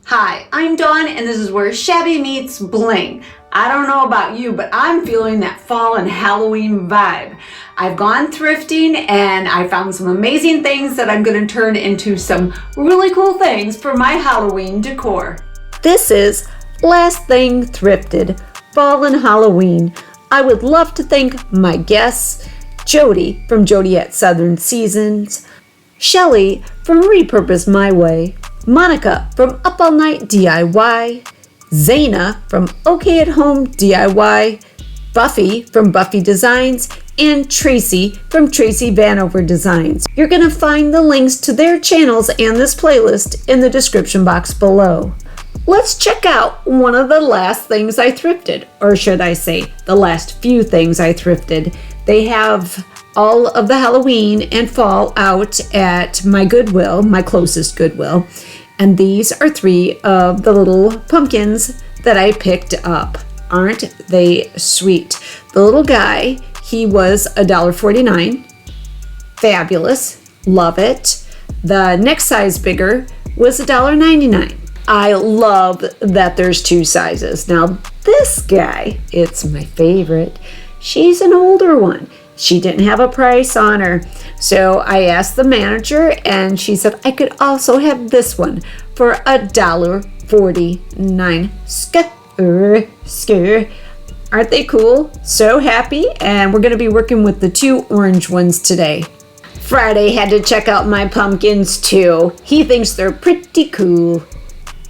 Hi, I'm Dawn and this is where Shabby meets bling. I don't know about you, but I'm feeling that fall and Halloween vibe. I've gone thrifting and I found some amazing things that I'm going to turn into some really cool things for my Halloween decor. This is Last Thing Thrifted, Fall and Halloween. I would love to thank my guests, Jody from Jody at Southern Seasons, Shelly from Repurpose My Way, Monica from Up All Night DIY, Zaina from OK at Home DIY, Buffy from Buffy Designs, and Tracy from Tracy Vanover Designs. You're going to find the links to their channels and this playlist in the description box below. Let's check out one of the last things I thrifted, or should I say, the last few things I thrifted. They have all of the Halloween and fall out at my Goodwill, my closest Goodwill. And these are 3 of the little pumpkins that I picked up. Aren't they sweet? The little guy, he was $1.49. Fabulous. Love it. The next size bigger was $1.99. I love that there's 2 sizes. Now this guy, it's my favorite. She's an older one. She didn't have a price on her. So I asked the manager and she said I could also have this one for $1.49. Scare. Aren't they cool? So happy. And we're going to be working with the 2 orange ones today. Friday had to check out my pumpkins too. He thinks they're pretty cool.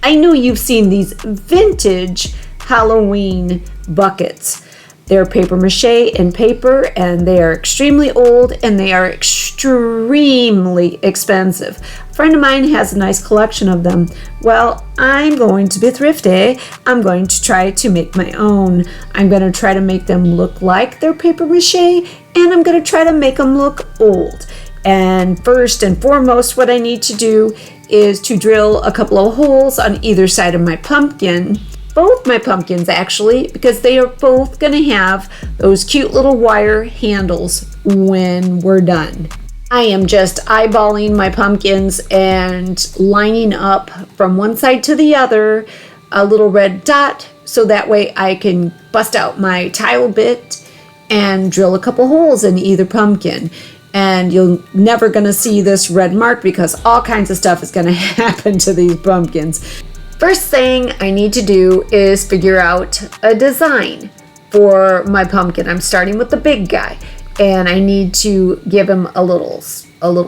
I know you've seen these vintage Halloween buckets. They're paper mache and paper, and they are extremely old and they are extremely expensive. A friend of mine has a nice collection of them. Well, I'm going to be thrifty. I'm going to try to make my own. I'm going to try to make them look like they're paper mache, and I'm going to try to make them look old. And first and foremost, what I need to do is to drill a couple of holes on either side of my pumpkin. Both my pumpkins actually, because they are both going to have those cute little wire handles when we're done. I am just eyeballing my pumpkins and lining up from one side to the other a little red dot so that way I can bust out my tile bit and drill a couple holes in either pumpkin. And you're never going to see this red mark because all kinds of stuff is going to happen to these pumpkins. First thing I need to do is figure out a design for my pumpkin. I'm starting with the big guy, and I need to give him a little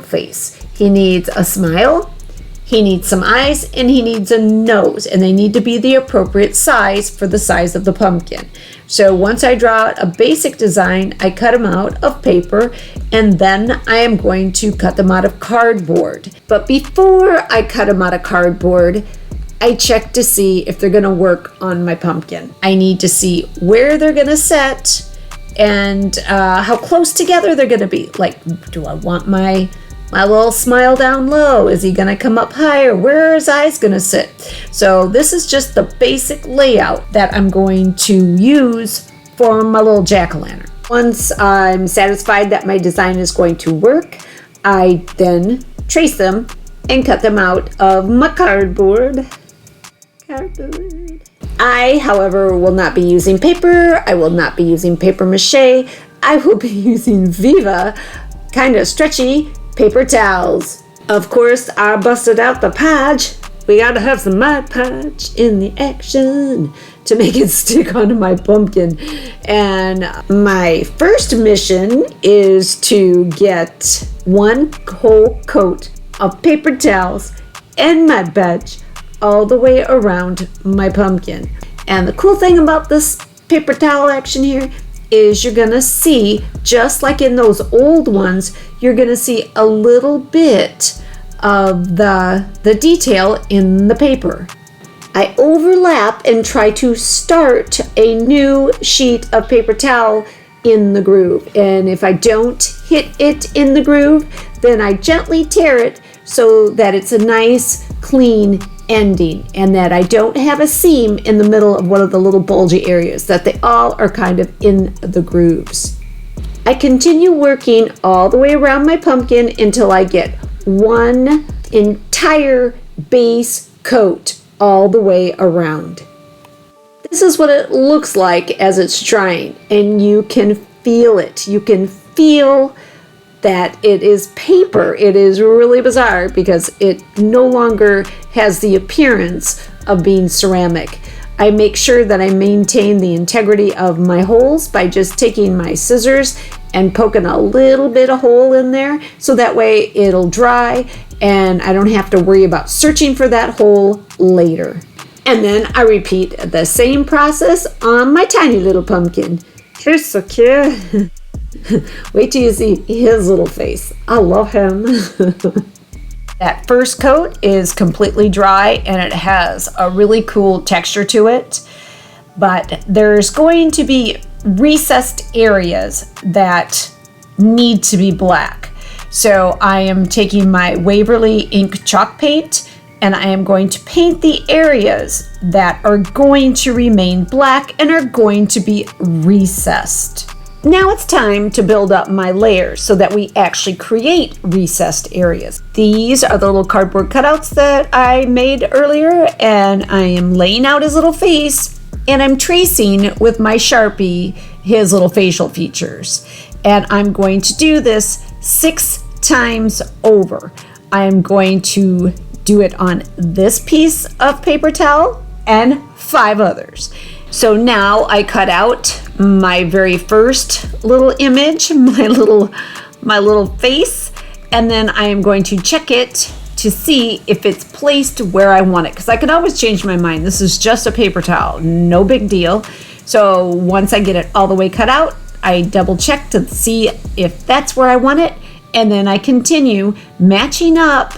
face. He needs a smile, he needs some eyes, and he needs a nose, and they need to be the appropriate size for the size of the pumpkin. So once I draw out a basic design, I cut them out of paper, and then I am going to cut them out of cardboard. But before I cut them out of cardboard, I check to see if they're going to work on my pumpkin. I need to see where they're going to set and how close together they're going to be. Like, do I want my little smile down low? Is he going to come up higher? Where are his eyes going to sit? So this is just the basic layout that I'm going to use for my little jack-o'-lantern. Once I'm satisfied that my design is going to work, I then trace them and cut them out of my cardboard. I, however, will not be using paper. I will not be using paper mache. I will be using Viva, kind of stretchy, paper towels. Of course, I busted out the Podge. We gotta have some Mod Podge in the action to make it stick onto my pumpkin. And my first mission is to get 1 whole coat of paper towels and Mod Podge all the way around my pumpkin. And the cool thing about this paper towel action here is you're gonna see, just like in those old ones, you're gonna see a little bit of the detail in the paper. I overlap and try to start a new sheet of paper towel in the groove. And if I don't hit it in the groove, then I gently tear it so that it's a nice, clean ending and that I don't have a seam in the middle of one of the little bulgy areas, that they all are kind of in the grooves. I continue working all the way around my pumpkin until I get one entire base coat all the way around. This is what it looks like as it's drying, and you can feel it. You can feel that it is paper. It is really bizarre because it no longer has the appearance of being ceramic. I make sure that I maintain the integrity of my holes by just taking my scissors and poking a little bit of hole in there, so that way it'll dry and I don't have to worry about searching for that hole later. And then I repeat the same process on my tiny little pumpkin. He's so cute. Wait till you see his little face. I love him. That first coat is completely dry and it has a really cool texture to it. But there's going to be recessed areas that need to be black. So I am taking my Waverly ink chalk paint and I am going to paint the areas that are going to remain black and are going to be recessed. Now it's time to build up my layers so that we actually create recessed areas. These are the little cardboard cutouts that I made earlier, and I am laying out his little face and I'm tracing with my Sharpie his little facial features. And I'm going to do this 6 times over. I'm going to do it on this piece of paper towel and 5 others. So now I cut out my very first little image, my little face, and then I am going to check it to see if it's placed where I want it, because I can always change my mind. This is just a paper towel, no big deal. So once I get it all the way cut out, I double check to see if that's where I want it, and then I continue matching up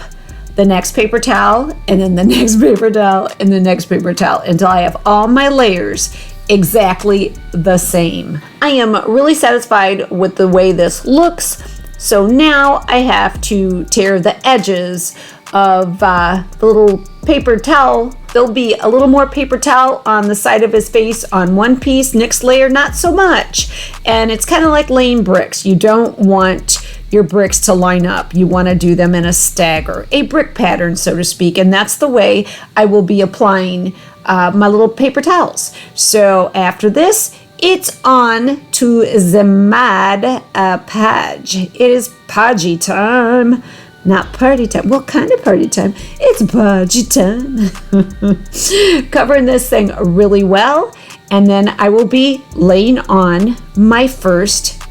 the next paper towel, and then the next paper towel, and the next paper towel, until I have all my layers exactly the same. I am really satisfied with the way this looks. So now I have to tear the edges of the little paper towel. There'll be a little more paper towel on the side of his face on one piece. Next layer, not so much. And it's kind of like laying bricks. You don't want your bricks to line up. You want to do them in a stagger, a brick pattern, so to speak. And that's the way I will be applying my little paper towels. So after this, it's on to the mad page. It is pagey time, not party time. What kind of party time? It's pagey time. Covering this thing really well, and then I will be laying on my first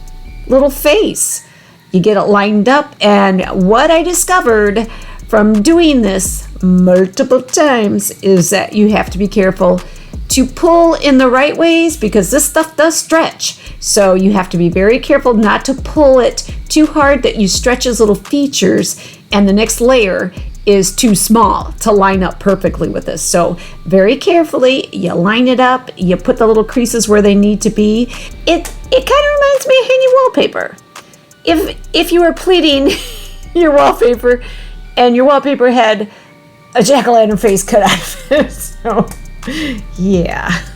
little face. You get it lined up, and what I discovered from doing this multiple times is that you have to be careful to pull in the right ways, because this stuff does stretch. So you have to be very careful not to pull it too hard that you stretch his little features and the next layer is too small to line up perfectly with this. So very carefully, you line it up, you put the little creases where they need to be. It kind of reminds me of hanging wallpaper. If you were pleating your wallpaper and your wallpaper had a jack-o'-lantern face cut out of it. So yeah.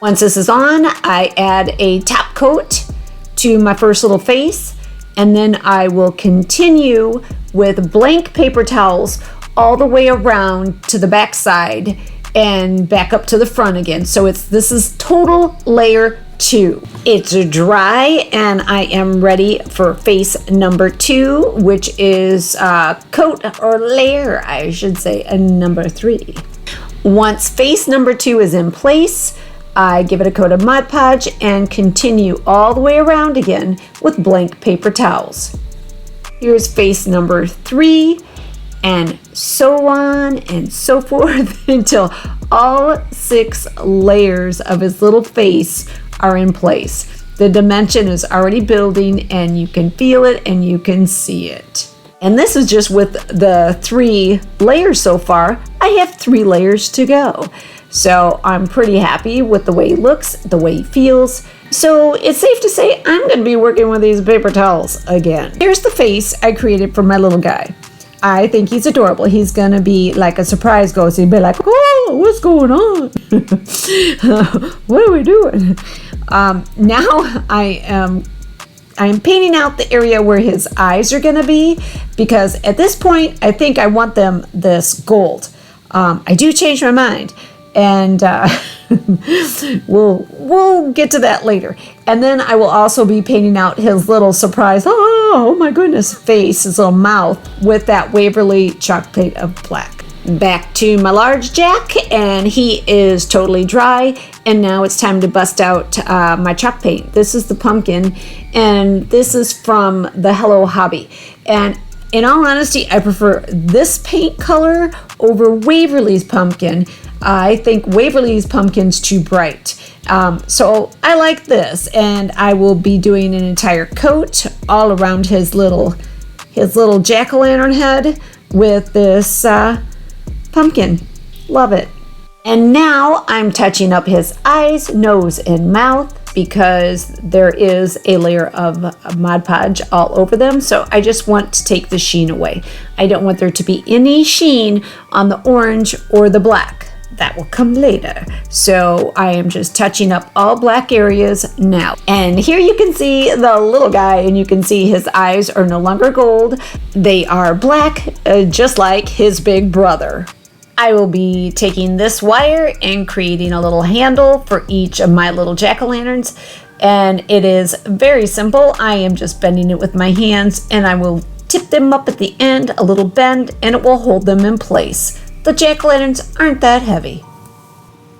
Once this is on, I add a top coat to my first little face, and then I will continue with blank paper towels all the way around to the back side and back up to the front again. So this is total layer 2. It's dry and I am ready for face number 2, which is coat or layer, I should say, number 3. Once face number 2 is in place, I give it a coat of Mod Podge and continue all the way around again with blank paper towels. Here's face number 3, and so on and so forth until all 6 layers of his little face are in place. The dimension is already building and you can feel it and you can see it. And this is just with the 3 layers so far. I have 3 layers to go. So I'm pretty happy with the way he looks, the way he feels. So it's safe to say I'm going to be working with these paper towels again. Here's the face I created for my little guy. I think he's adorable. He's going to be like a surprise ghost. He'd be like, oh, what's going on? What are we doing? Now I'm painting out the area where his eyes are going to be, because at this point, I think I want them this gold. I do change my mind, and we'll get to that later. And then I will also be painting out his little surprise, oh my goodness, face, his little mouth with that Waverly chalk paint of black. Back to my large Jack, and he is totally dry, and now it's time to bust out my chalk paint. This is the pumpkin, and this is from the Hello Hobby. And in all honesty, I prefer this paint color over Waverly's pumpkin. I think Waverly's pumpkin's too bright. So I like this, and I will be doing an entire coat all around his little jack-o'-lantern head with this pumpkin. Love it. And now I'm touching up his eyes, nose, and mouth because there is a layer of Mod Podge all over them. So I just want to take the sheen away. I don't want there to be any sheen on the orange or the black. That will come later. So I am just touching up all black areas now. And here you can see the little guy, and you can see his eyes are no longer gold. They are black, just like his big brother. I will be taking this wire and creating a little handle for each of my little jack-o'-lanterns. And it is very simple. I am just bending it with my hands, and I will tip them up at the end, a little bend, and it will hold them in place. The jack-o'-lanterns aren't that heavy.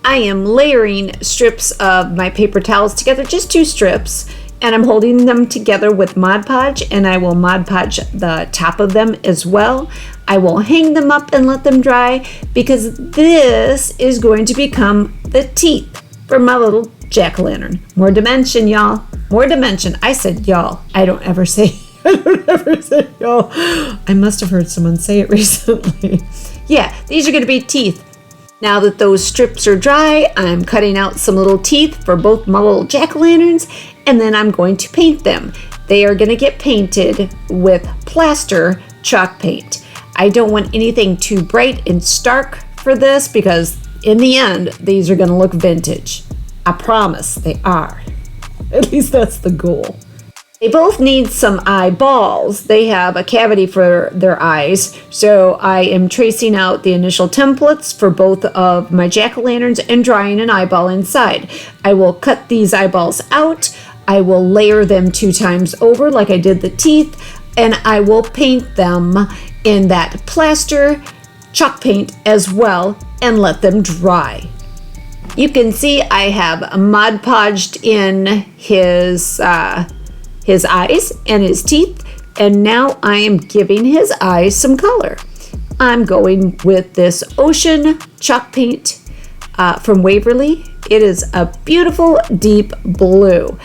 I am layering strips of my paper towels together, just 2 strips, and I'm holding them together with Mod Podge, and I will Mod Podge the top of them as well. I will hang them up and let them dry because this is going to become the teeth for my little jack-o'-lantern. More dimension, y'all. More dimension. I said y'all. I don't ever say y'all. I must have heard someone say it recently. Yeah, these are going to be teeth. Now that those strips are dry, I'm cutting out some little teeth for both my little jack-o'-lanterns, and then I'm going to paint them. They are going to get painted with plaster chalk paint. I don't want anything too bright and stark for this because in the end, these are going to look vintage. I promise they are. At least that's the goal. They both need some eyeballs. They have a cavity for their eyes, so I am tracing out the initial templates for both of my jack-o'-lanterns and drawing an eyeball inside. I will cut these eyeballs out. I will layer them 2 times over like I did the teeth, and I will paint them in that plaster chalk paint as well and let them dry. You can see I have Mod Podged in his eyes and his teeth, and now I am giving his eyes some color. I'm going with this ocean chalk paint from Waverly. It is a beautiful deep blue.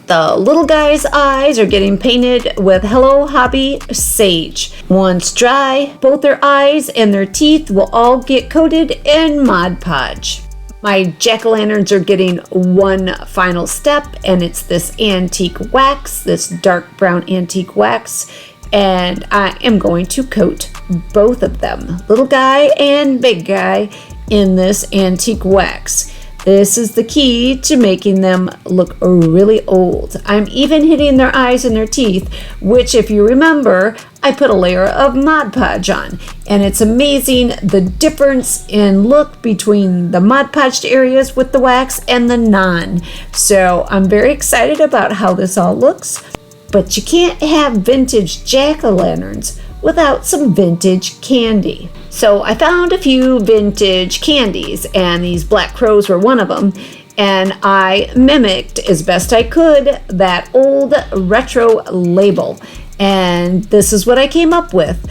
The little guy's eyes are getting painted with Hello Hobby Sage. Once dry, both their eyes and their teeth will all get coated in Mod Podge. My jack-o'-lanterns are getting one final step, and it's this antique wax, this dark brown antique wax, and I am going to coat both of them, little guy and big guy, in this antique wax. This is the key to making them look really old. I'm even hitting their eyes and their teeth, which, if you remember, I put a layer of Mod Podge on. And it's amazing the difference in look between the Mod Podged areas with the wax and the non. So I'm very excited about how this all looks. But you can't have vintage jack-o'-lanterns without some vintage candy. So I found a few vintage candies, and these Black Crows were one of them, and I mimicked as best I could that old retro label, and this is what I came up with.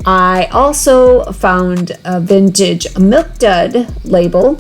I also found a vintage Milk Dud label,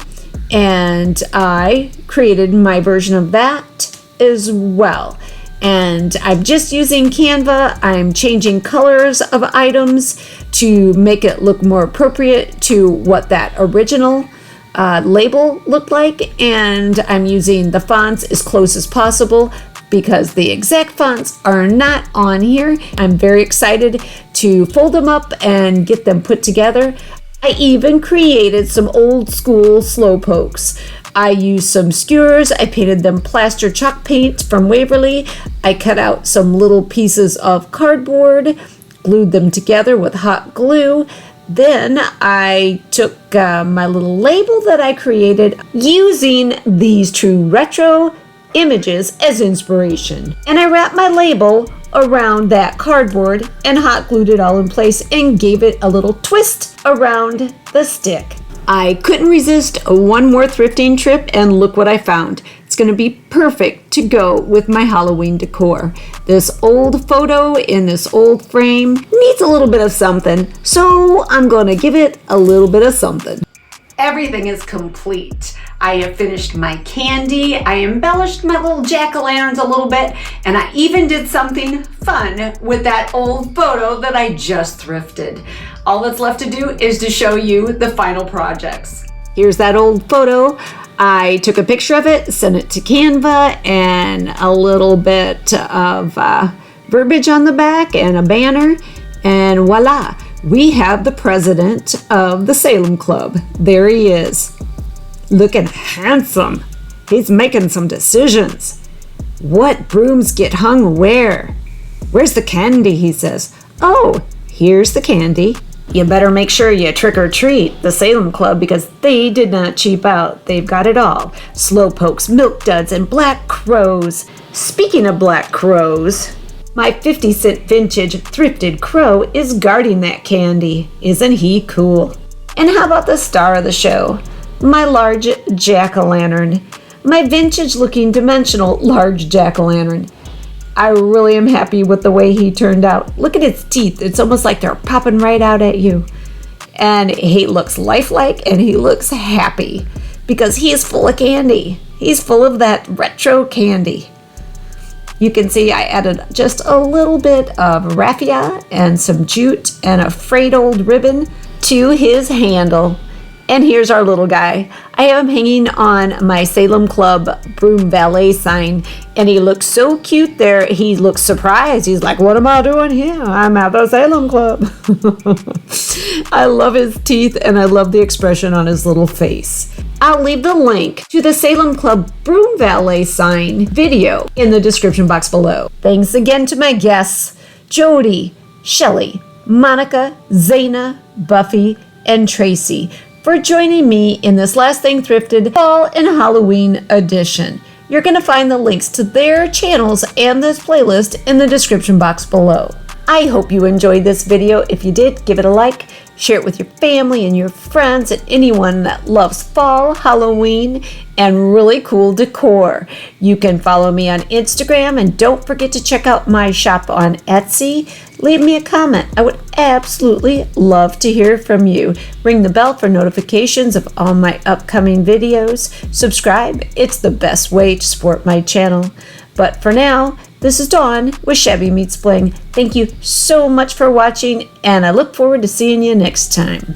and I created my version of that as well. And I'm just using Canva. I'm changing colors of items to make it look more appropriate to what that original label looked like. And I'm using the fonts as close as possible because the exact fonts are not on here. I'm very excited to fold them up and get them put together. I even created some old school slowpokes. I used some skewers. I painted them plaster chalk paint from Waverly. I cut out some little pieces of cardboard, glued them together with hot glue, Then I took my little label that I created using these true retro images as inspiration. And I wrapped my label around that cardboard and hot glued it all in place and gave it a little twist around the stick. I couldn't resist one more thrifting trip, and look what I found. It's going to be perfect to go with my Halloween decor. This old photo in this old frame needs a little bit of something, so I'm going to give it a little bit of something. Everything is complete. I have finished my candy, I embellished my little jack-o'-lanterns a little bit, and I even did something fun with that old photo that I just thrifted. All that's left to do is to show you the final projects. Here's that old photo. I took a picture of it, sent it to Canva, and a little bit of verbiage on the back and a banner, and voila, we have the president of the Salem Club. There he is, looking handsome. He's making some decisions. What brooms get hung where? Where's the candy, he says. Oh, here's the candy. You better make sure you trick or treat the Salem Club because they did not cheap out. They've got it all. Slowpokes, milk duds, and black crows. Speaking of black crows, my 50-cent vintage thrifted crow is guarding that candy. Isn't he cool? And how about the star of the show? My large jack-o'-lantern. My vintage-looking dimensional large jack-o'-lantern. I really am happy with the way he turned out. Look at his teeth. It's almost like they're popping right out at you. And he looks lifelike and he looks happy because he is full of candy. He's full of that retro candy. You can see I added just a little bit of raffia and some jute and a frayed old ribbon to his handle. And here's our little guy. I have him hanging on my Salem Club broom valet sign, and he looks so cute there. He looks surprised. He's like, what am I doing here? I'm at the Salem Club. I love his teeth, and I love the expression on his little face. I'll leave the link to the Salem Club broom valet sign video in the description box below. Thanks again to my guests, Jody, Shelly, Monica, Zaina, Buffy, and Tracy, for joining me in this Last Thing Thrifted Fall and Halloween edition. You're going to find the links to their channels and this playlist in the description box below. I hope you enjoyed this video. If you did, give it a like, share it with your family and your friends and anyone that loves fall, Halloween, and really cool decor. You can follow me on Instagram, and don't forget to check out my shop on Etsy. Leave me a comment. I would absolutely love to hear from you. Ring the bell for notifications of all my upcoming videos. Subscribe. It's the best way to support my channel. But for now, this is Dawn with Shabby Meets Bling. Thank you so much for watching, and I look forward to seeing you next time.